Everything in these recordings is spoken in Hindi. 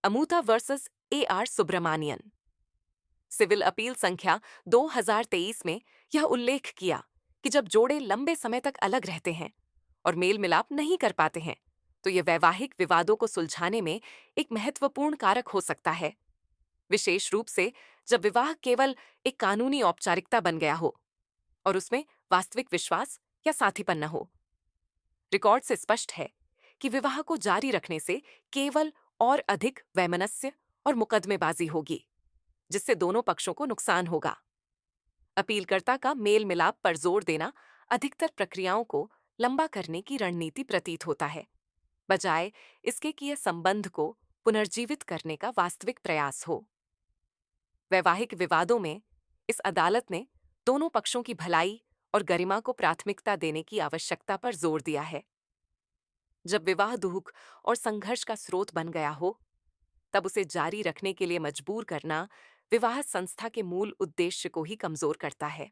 अमूता versus AR Subramanian. Civil appeal संख्या 2023 में यह उल्लेख किया कि जब जोड़े लंबे समय तक अलग रहते हैं और मेल मिलाप नहीं कर पाते हैं, तो यह वैवाहिक विवादों को सुलझाने में एक महत्वपूर्ण कारक हो सकता है, विशेष रूप से जब विवाह केवल एक कानूनी औपचारिकता बन गया हो और उसमें वास्तविक विश्वास या साथीपन न हो। रिकॉर्ड से स्पष्ट है कि विवाह को जारी रखने से केवल और अधिक वैमनस्य और मुकदमेबाजी होगी, जिससे दोनों पक्षों को नुकसान होगा। अपीलकर्ता का मेल मिलाप पर जोर देना अधिकतर प्रक्रियाओं को लंबा करने की रणनीति प्रतीत होता है, बजाय इसके कि यह संबंध को पुनर्जीवित करने का वास्तविक प्रयास हो। वैवाहिक विवादों में इस अदालत ने दोनों पक्षों की भलाई और गरिमा को प्राथमिकता देने की आवश्यकता पर जोर दिया है। जब विवाह दुख और संघर्ष का स्रोत बन गया हो, तब उसे जारी रखने के लिए मजबूर करना विवाह संस्था के मूल उद्देश्य को ही कमजोर करता है।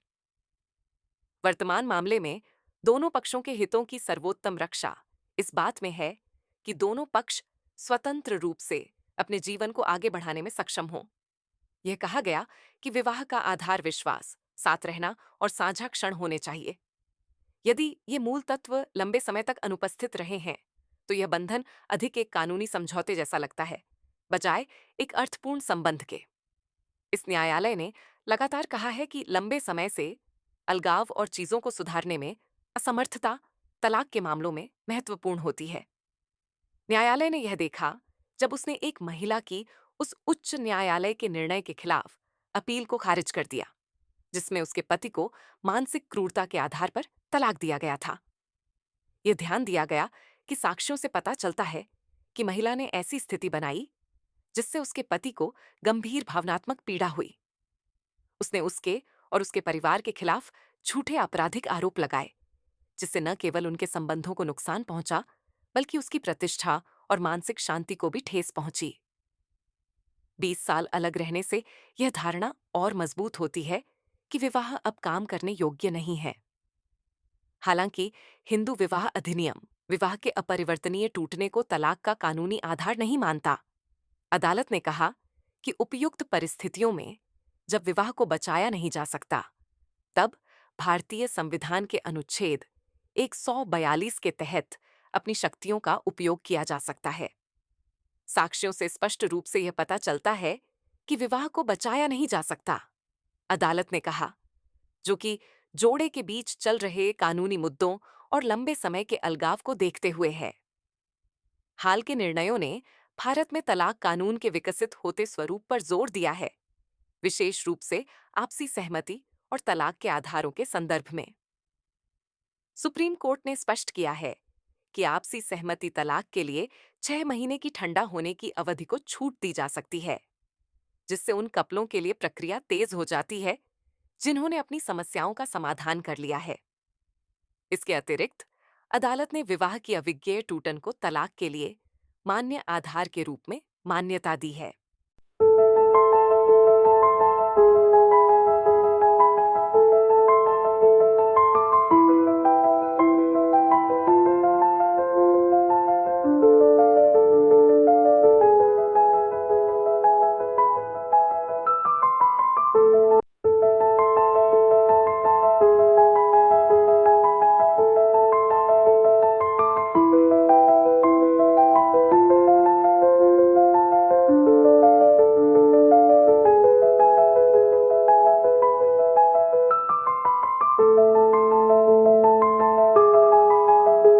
वर्तमान मामले में दोनों पक्षों के हितों की सर्वोत्तम रक्षा इस बात में है कि दोनों पक्ष स्वतंत्र रूप से अपने जीवन को आगे बढ़ाने में सक्षम हों। यह कहा गया कि विवाह का आधार विश्वास, साथ रहना और साझा क्षण होने चाहिए। यदि ये मूल तत्व लंबे समय तक अनुपस्थित रहे हैं, तो यह बंधन अधिक एक कानूनी समझौते जैसा लगता है, बजाय एक अर्थपूर्ण संबंध के। इस न्यायालय ने लगातार कहा है कि लंबे समय से अलगाव और चीजों को सुधारने में असमर्थता तलाक के मामलों में महत्वपूर्ण होती है। न्यायालय ने यह देखा जब उसने एक महिला की उस उच्च न्यायालय के निर्णय के खिलाफ अपील को खारिज कर दिया, जिसमें उसके पति को मानसिक क्रूरता के आधार पर तलाक दिया गया था। यह ध्यान दिया गया कि साक्ष्यों से पता चलता है कि महिला ने ऐसी स्थिति बनाई जिससे उसके पति को गंभीर भावनात्मक पीड़ा हुई। उसने उसके और उसके परिवार के खिलाफ झूठे आपराधिक आरोप लगाए, जिससे न केवल उनके संबंधों को नुकसान पहुंचा, बल्कि उसकी प्रतिष्ठा और मानसिक शांति को भी ठेस पहुंची। 20 साल अलग रहने से यह धारणा और मजबूत होती है कि विवाह अब काम करने योग्य नहीं है। हालांकि हिंदू विवाह अधिनियम विवाह के अपरिवर्तनीय टूटने को तलाक का कानूनी आधार नहीं मानता। अदालत ने कहा कि उपयुक्त परिस्थितियों में जब विवाह को बचाया नहीं जा सकता, तब भारतीय संविधान के अनुच्छेद 142 के तहत अपनी शक्तियों का उपयोग किया जा सकता है। साक्ष्यों से स्पष्ट रूप से यह पता चलता है कि विवाह को बचाया नहीं जा सकता, अदालत ने कहा, जो कि जोड़े के बीच चल रहे कानूनी मुद्दों और लंबे समय के अलगाव को देखते हुए है। हाल के निर्णयों ने भारत में तलाक कानून के विकसित होते स्वरूप पर जोर दिया है, विशेष रूप से आपसी सहमति और तलाक के आधारों के संदर्भ में। सुप्रीम कोर्ट ने स्पष्ट किया है कि आपसी सहमति तलाक के लिए 6 महीने की ठंडा होने की अवधि को छूट दी जा सकती है, जिससे उन कपलों के लिए प्रक्रिया तेज हो जाती है जिन्होंने अपनी समस्याओं का समाधान कर लिया है। इसके अतिरिक्त अदालत ने विवाह की अविज्ञेय टूटन को तलाक के लिए मान्य आधार के रूप में मान्यता दी है।